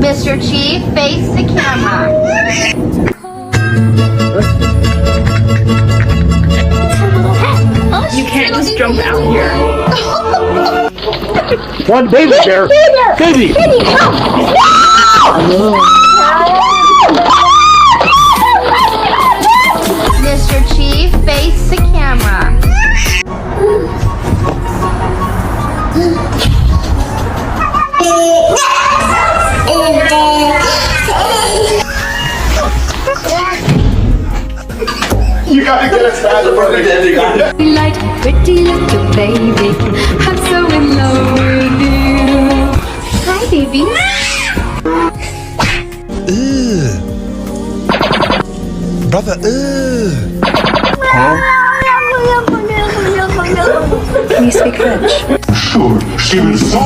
Mr. Chief, face the camera. You can't just jump out here. One baby bear. Baby. Mr. Chief, face the camera. You gotta get us out of front of the Like a pretty little baby, I'm so in love with you. Hi, baby. Brother, Can you speak French? Sure, she was so